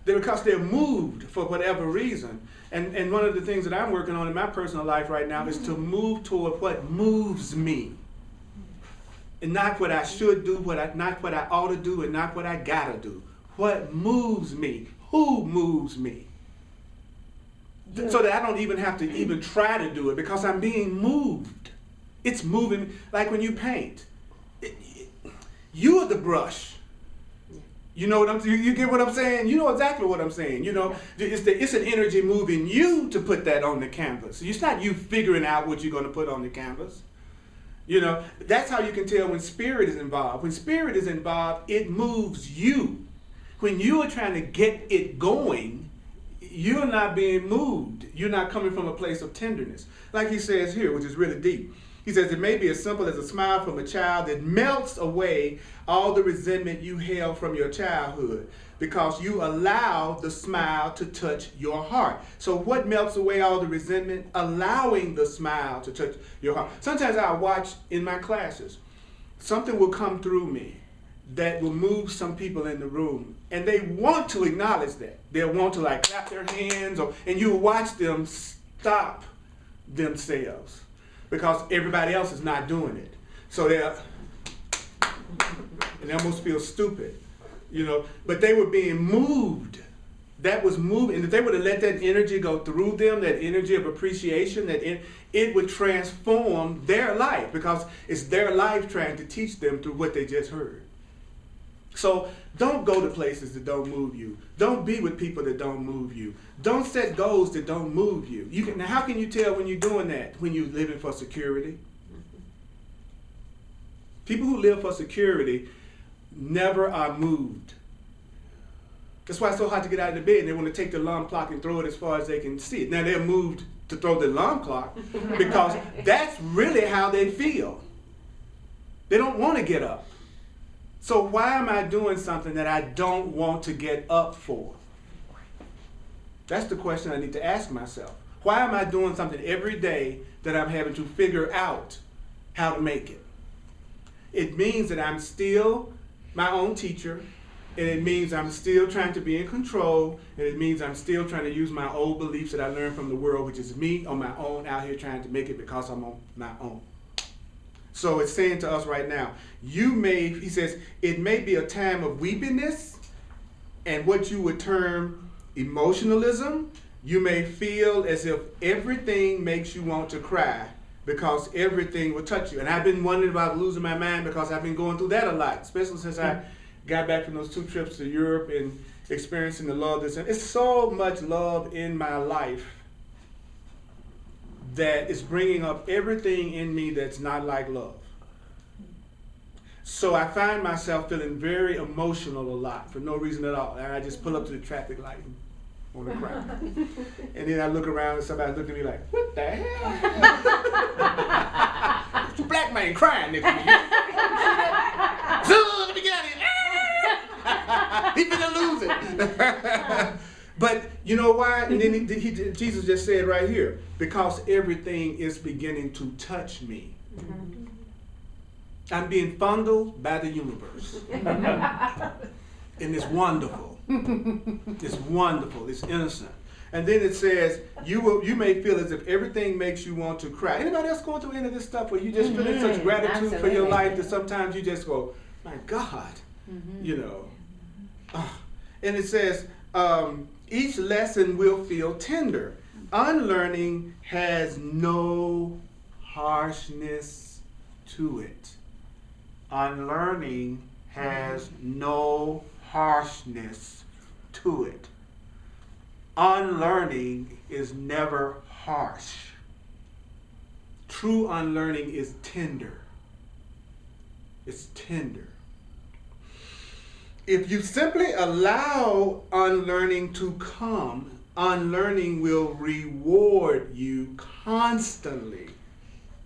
Because they're moved for whatever reason. And one of the things that I'm working on in my personal life right now is to move toward what moves me. And not what I should do, not what I ought to do, and not what I gotta do. What moves me? Who moves me? So that I don't even have to even try to do it because I'm being moved. It's moving, like when you paint. You're the brush. You know what you get what I'm saying? You know exactly what I'm saying. You know, it's an energy moving you to put that on the canvas. It's not you figuring out what you're going to put on the canvas. You know, that's how you can tell when spirit is involved. When spirit is involved, it moves you. When you are trying to get it going, you're not being moved. You're not coming from a place of tenderness. Like he says here, which is really deep. He says it may be as simple as a smile from a child that melts away all the resentment you held from your childhood because you allow the smile to touch your heart. So what melts away all the resentment? Allowing the smile to touch your heart. Sometimes I watch in my classes, something will come through me that will move some people in the room, and they want to acknowledge that. They'll want to like clap their hands, and you watch them stop themselves because everybody else is not doing it. So they almost feel stupid, you know, but they were being moved. That was moving, and if they would have let that energy go through them, that energy of appreciation, that it would transform their life because it's their life trying to teach them through what they just heard. So don't go to places that don't move you. Don't be with people that don't move you. Don't set goals that don't move you. Now, how can you tell when you're doing that? When you're living for security. People who live for security never are moved. That's why it's so hard to get out of the bed, and they want to take the alarm clock and throw it as far as they can see it. Now they're moved to throw the alarm clock because that's really how they feel. They don't want to get up. So why am I doing something that I don't want to get up for? That's the question I need to ask myself. Why am I doing something every day that I'm having to figure out how to make it? It means that I'm still my own teacher, and it means I'm still trying to be in control, and it means I'm still trying to use my old beliefs that I learned from the world, which is me on my own out here trying to make it because I'm on my own. So it's saying to us right now, he says, it may be a time of weepiness and what you would term emotionalism. You may feel as if everything makes you want to cry because everything will touch you. And I've been wondering about losing my mind because I've been going through that a lot, especially since I got back from those 2 trips to Europe and experiencing the love that's in. It's so much love in my life that is bringing up everything in me that's not like love. So I find myself feeling very emotional a lot for no reason at all. And I just pull up to the traffic light and want to cry. And then I look around and somebody look at me like, what the hell? It's a black man crying next to me. Let me get out of here. He finna lose it. But you know why? And then Jesus just said right here, because everything is beginning to touch me. Mm-hmm. I'm being fondled by the universe. And it's wonderful. It's wonderful. It's innocent. And then it says, you may feel as if everything makes you want to cry. Anybody else going through any of this stuff where you just feel such gratitude for your life that sometimes you just go, my God, you know. And it says, each lesson will feel tender. Unlearning has no harshness to it. Unlearning has no harshness to it. Unlearning is never harsh. True unlearning is tender. It's tender. If you simply allow unlearning to come, unlearning will reward you constantly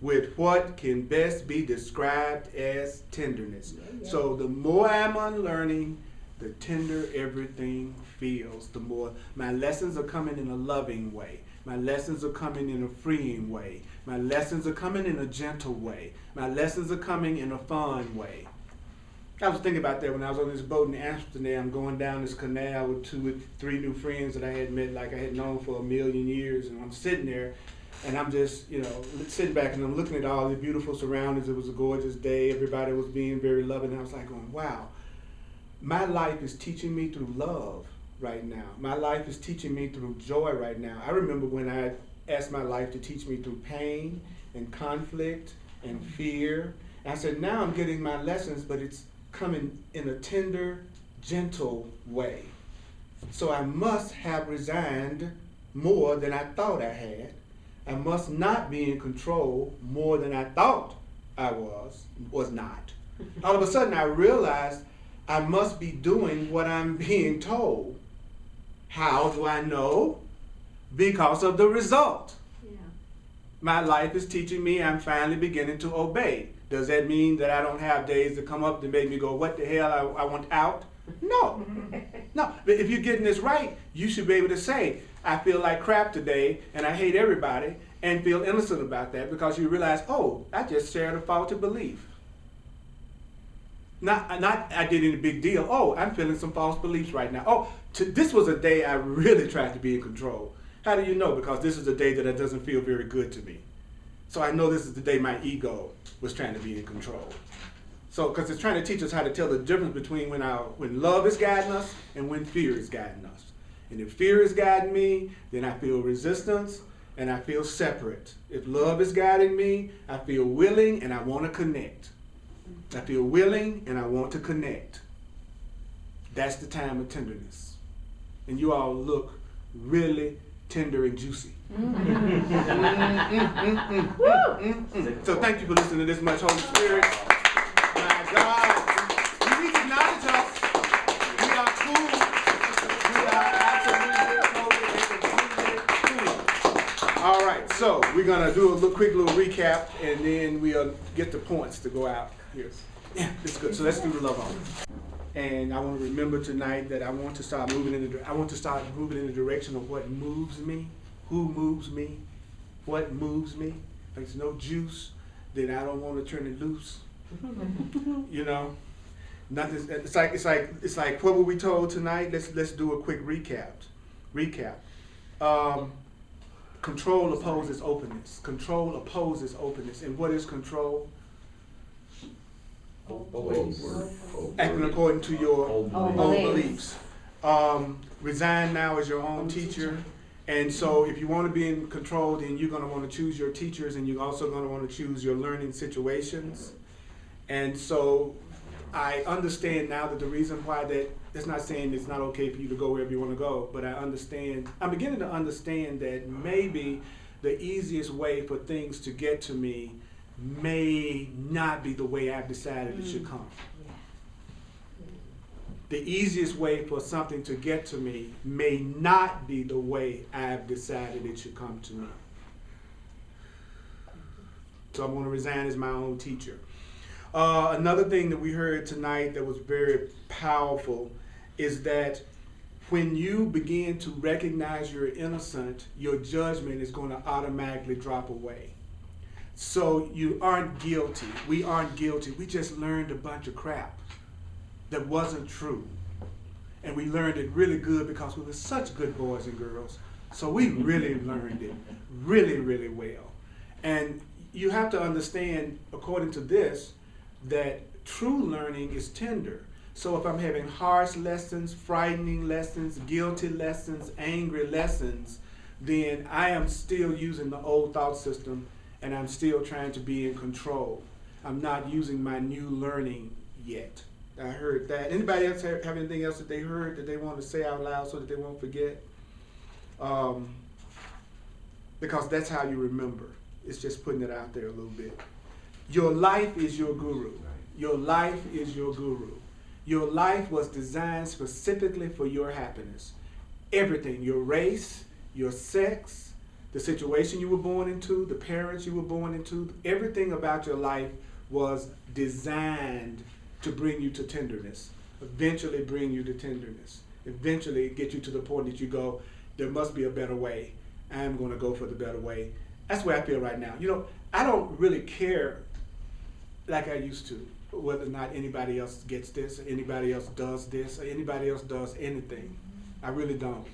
with what can best be described as tenderness. Yeah. So the more I'm unlearning, the tender everything feels. The more my lessons are coming in a loving way. My lessons are coming in a freeing way. My lessons are coming in a gentle way. My lessons are coming in a fun way. I was thinking about that when I was on this boat in Amsterdam, going down this canal with 2 or 3 new friends that I had met like I had known for a million years. And I'm sitting there and I'm just, sitting back and I'm looking at all the beautiful surroundings. It was a gorgeous day. Everybody was being very loving. And I was like going, wow, my life is teaching me through love right now. My life is teaching me through joy right now. I remember when I asked my life to teach me through pain and conflict and fear. And I said, now I'm getting my lessons, but it's coming in a tender, gentle way. So I must have resigned more than I thought I had. I must not be in control more than I thought I was not. All of a sudden I realized I must be doing what I'm being told. How do I know? Because of the result. Yeah. My life is teaching me I'm finally beginning to obey. Does that mean that I don't have days that come up that make me go, what the hell, I want out? No. No. But if you're getting this right, you should be able to say, I feel like crap today and I hate everybody, and feel innocent about that because you realize, oh, I just shared a faulty belief. Not I did any big deal. Oh, I'm feeling some false beliefs right now. Oh, this was a day I really tried to be in control. How do you know? Because this is a day that it doesn't feel very good to me. So I know this is the day my ego was trying to be in control. So, because it's trying to teach us how to tell the difference between when love is guiding us and when fear is guiding us. And if fear is guiding me, then I feel resistance and I feel separate. If love is guiding me, I feel willing and I want to connect. I feel willing and I want to connect. that's the time of tenderness. And you all look really tender and juicy. So thank you for listening to this much, Holy Spirit. My God. You need to acknowledge us. We are cool. We are absolutely totally cool. All right, so we're going to do a quick little recap, and then we'll get the points to go out here. Yeah, this is good. So let's do the love offering. And I want to remember tonight that I want to start moving in the direction of what moves me, who moves me, what moves me. If there's no juice, then I don't want to turn it loose. You know, nothing. It's like what were we told tonight? Let's do a quick recap. Control opposes openness. Control opposes openness. And what is control? Acting according to your own beliefs. Resign now as your own teacher. And so if you want to be in control, then you're going to want to choose your teachers, and you're also going to want to choose your learning situations. And so I understand now that the reason why that's not saying it's not okay for you to go wherever you want to go, but I'm beginning to understand that maybe the easiest way for things to get to me may not be the way I've decided it should come. The easiest way for something to get to me may not be the way I've decided it should come to me. So I'm going to resign as my own teacher. Another thing that we heard tonight that was very powerful is that when you begin to recognize you're innocent, your judgment is going to automatically drop away. So you aren't guilty. We aren't guilty. We just learned a bunch of crap that wasn't true. And we learned it really good because we were such good boys and girls. So we really learned it really, really well. And you have to understand, according to this, that true learning is tender. So if I'm having harsh lessons, frightening lessons, guilty lessons, angry lessons, then I am still using the old thought system, and I'm still trying to be in control. I'm not using my new learning yet. I heard that. Anybody else have anything else that they heard that they want to say out loud so that they won't forget? Because that's how you remember. It's just putting it out there a little bit. Your life is your guru. Your life is your guru. Your life was designed specifically for your happiness. Everything, your race, your sex, the situation you were born into, the parents you were born into, everything about your life was designed to bring you to tenderness, eventually bring you to tenderness, eventually get you to the point that you go, there must be a better way. I'm going to go for the better way. That's where I feel right now. You know, I don't really care like I used to whether or not anybody else gets this, or anybody else does this, or anybody else does anything. I really don't.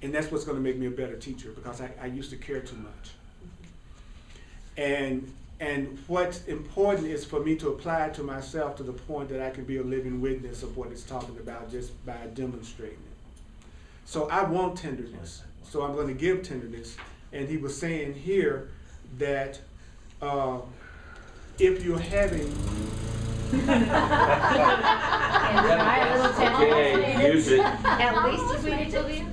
And that's what's going to make me a better teacher, because I used to care too much. And what's important is for me to apply it to myself to the point that I can be a living witness of what it's talking about just by demonstrating it. So I want tenderness. So I'm going to give tenderness. And he was saying here that if you're having... Okay, use it. At least you read it to me.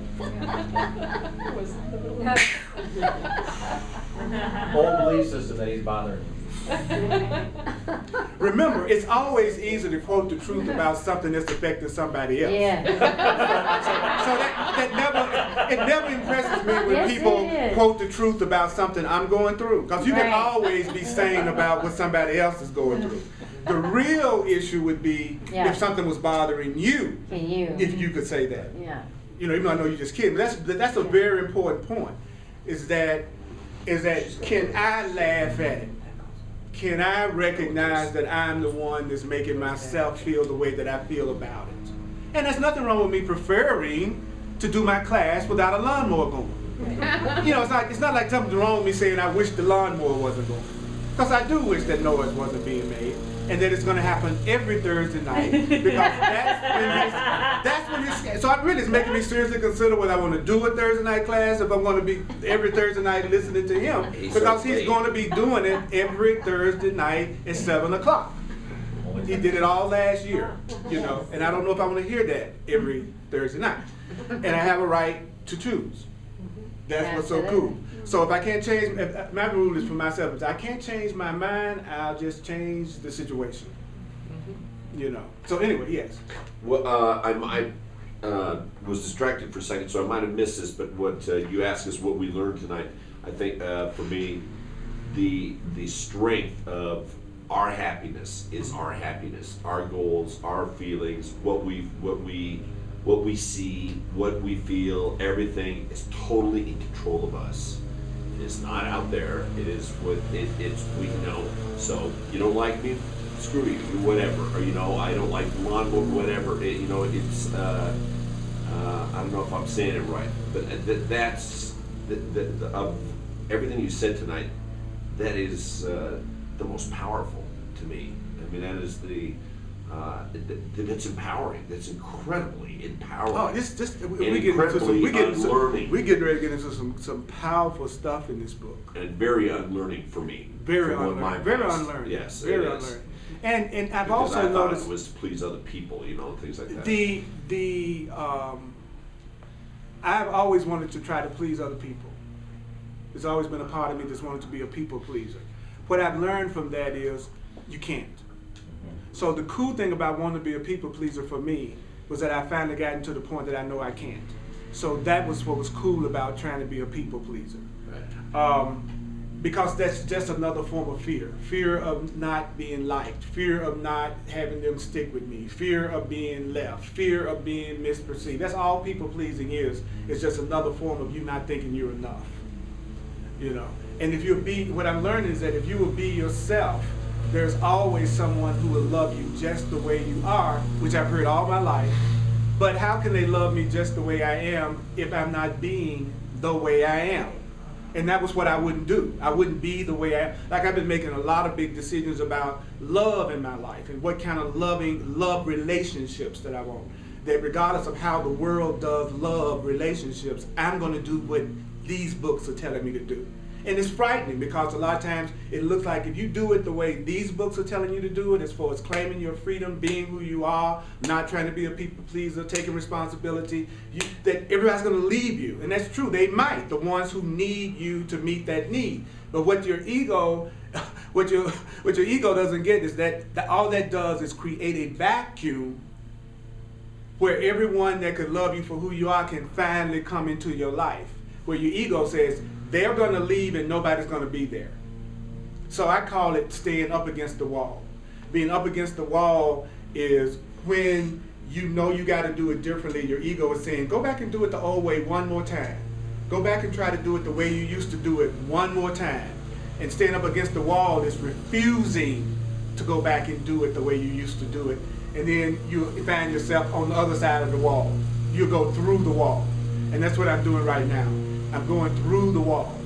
Old belief system that he's bothering. Remember, it's always easy to quote the truth about something that's affecting somebody else. Yeah. So it never impresses me when Yes, people it is. quote the truth about something I'm going through. Because you can Right. always be saying about what somebody else is going through. The real issue would be Yeah. if something was bothering you, Can you? if you could say that. Yeah. You know, even though I know you're just kidding, but that's a very important point. Is that can I laugh at it? Can I recognize that I'm the one that's making myself feel the way that I feel about it? And there's nothing wrong with me preferring to do my class without a lawnmower going. You know, it's not like something's wrong with me saying I wish the lawnmower wasn't going. Because I do wish that noise wasn't being made, and that it's going to happen every Thursday night, because that's when his, so it really is making me seriously consider whether I want to do a Thursday night class, if I'm going to be every Thursday night listening to him, because he's going to be doing it every Thursday night at 7 o'clock. Only He did it all last year, you know, and I don't know if I want to hear that every Thursday night. And I have a right to choose. That's what's so cool. So if I can't change, my rule is for myself, if I can't change my mind, I'll just change the situation. You know. So anyway, yes. Well, I was distracted for a second, so I might have missed this, but what you asked is what we learned tonight. I think for me, the strength of our happiness is our happiness, our goals, our feelings, what we see, what we feel. Everything is totally in control of us. It's not out there. It is what it's we know. So you don't like me, screw you, whatever. Or you know, I don't like lawnmower, whatever. You know, it's I don't know if I'm saying it right, but that's of everything you said tonight. That is the most powerful to me. I mean, that is that's empowering. That's incredibly empowering. Oh, we getting unlearning. We getting ready to get into some powerful stuff in this book. And very unlearning for me. Very from unlearning. Very past. unlearning. Yes, very it is. unlearning. And I've Because also I thought noticed it was to please other people, you know, things like that. I've always wanted to try to please other people. There's always been a part of me that's wanted to be a people pleaser. What I've learned from that is you can't. So the cool thing about wanting to be a people pleaser for me was that I finally gotten to the point that I know I can't. So that was what was cool about trying to be a people pleaser. Right. Because that's just another form of fear. Fear of not being liked, fear of not having them stick with me, fear of being left, fear of being misperceived. That's all people pleasing is. It's just another form of you not thinking you're enough. You know. And if what I'm learning is that if you will be yourself, there's always someone who will love you just the way you are, which I've heard all my life. But how can they love me just the way I am if I'm not being the way I am? And that was what I wouldn't do. I wouldn't be the way I am. Like I've been making a lot of big decisions about love in my life and what kind of love relationships that I want. That regardless of how the world does love relationships, I'm going to do what these books are telling me to do. And it's frightening because a lot of times it looks like if you do it the way these books are telling you to do it, as far as claiming your freedom, being who you are, not trying to be a people pleaser, taking responsibility, that everybody's going to leave you. And that's true. They might, the ones who need you to meet that need. But what your ego doesn't get is that all that does is create a vacuum where everyone that could love you for who you are can finally come into your life. Where your ego says, they're going to leave and nobody's going to be there. So I call it staying up against the wall. Being up against the wall is when you know you got to do it differently. Your ego is saying, go back and do it the old way one more time. Go back and try to do it the way you used to do it one more time. And staying up against the wall is refusing to go back and do it the way you used to do it. And then you find yourself on the other side of the wall. You go through the wall. And that's what I'm doing right now. I'm going through the wall.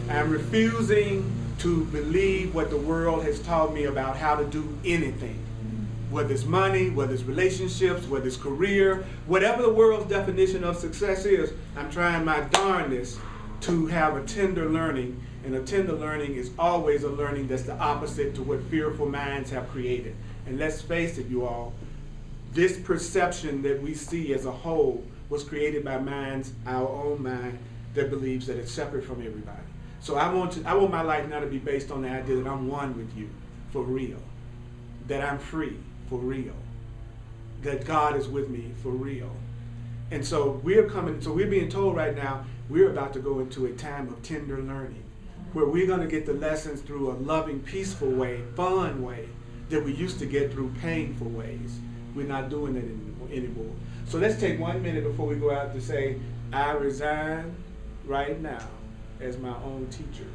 I'm refusing to believe what the world has taught me about how to do anything. Whether it's money, whether it's relationships, whether it's career, whatever the world's definition of success is, I'm trying my darndest to have a tender learning. And a tender learning is always a learning that's the opposite to what fearful minds have created. And let's face it, you all, this perception that we see as a whole was created by minds, our own mind, that believes that it's separate from everybody. So I want my life now to be based on the idea that I'm one with you, for real. That I'm free, for real. That God is with me, for real. And so we're being told right now, we're about to go into a time of tender learning, where we're going to get the lessons through a loving, peaceful way, fun way, that we used to get through painful ways. We're not doing it anymore. So let's take 1 minute before we go out to say, I resign right now as my own teacher.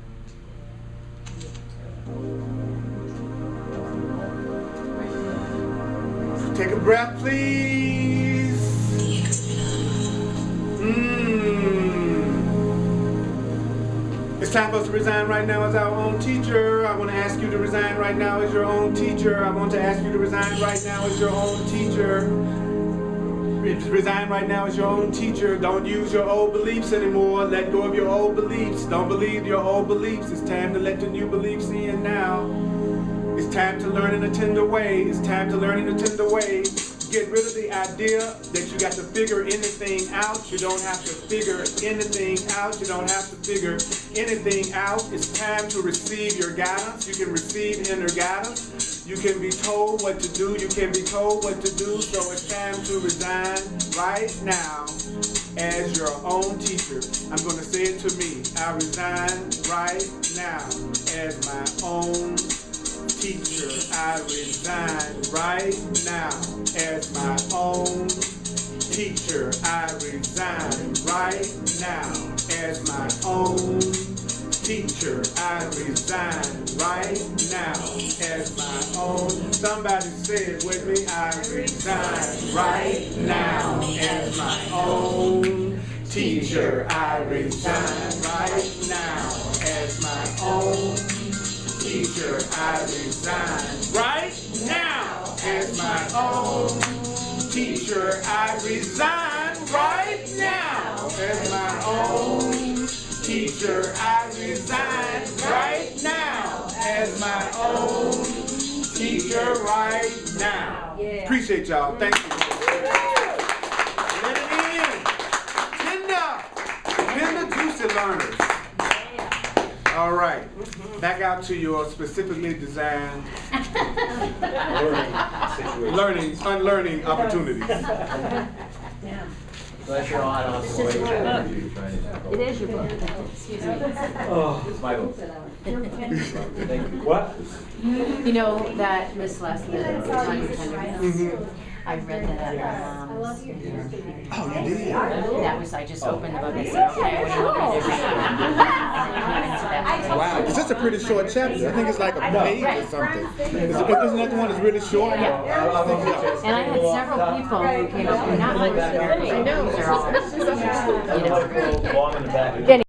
Take a breath, please. It's time for us to resign right now as our own teacher. I want to ask you to resign right now as your own teacher. I want to ask you to resign right now as your own teacher. Resign right now as your own teacher. Don't use your old beliefs anymore. Let go of your old beliefs. Don't believe your old beliefs. It's time to let the new beliefs in now. It's time to learn in a tender way. It's time to learn in a tender way. Get rid of the idea that you got to figure anything out. You don't have to figure anything out. You don't have to figure anything out. It's time to receive your guidance. You can receive inner guidance. You can be told what to do. You can be told what to do. So it's time to resign right now as your own teacher. I'm going to say it to me. I resign right now as my own teacher. I resign right now as my own teacher. I resign right now as my own teacher. I resign right now as my own. Somebody say it with me. I resign right now as my own teacher. I resign right now as my own teacher. I resign right now as my own teacher. I resign right now as my own teacher. I resign right now as my own teacher right now. Yeah. Appreciate y'all. Thank you. Let it in. Tender, juicy learners. All right. Back out to your specifically designed unlearning opportunities. Yeah. Glad you're all had on the way. It is your book. Excuse me. It's my book. Thank you. What? You know that Miss Leslie, on your tenderness? I read that at my mom's. Oh, you did? That was, I just opened the book and said, okay, what do you want me to read? Wow, it's just a pretty short chapter. I think it's like a page or something. Isn't that the one that's really short? And I had several people who came up, not like, I know, they're all, you know. Long in the back.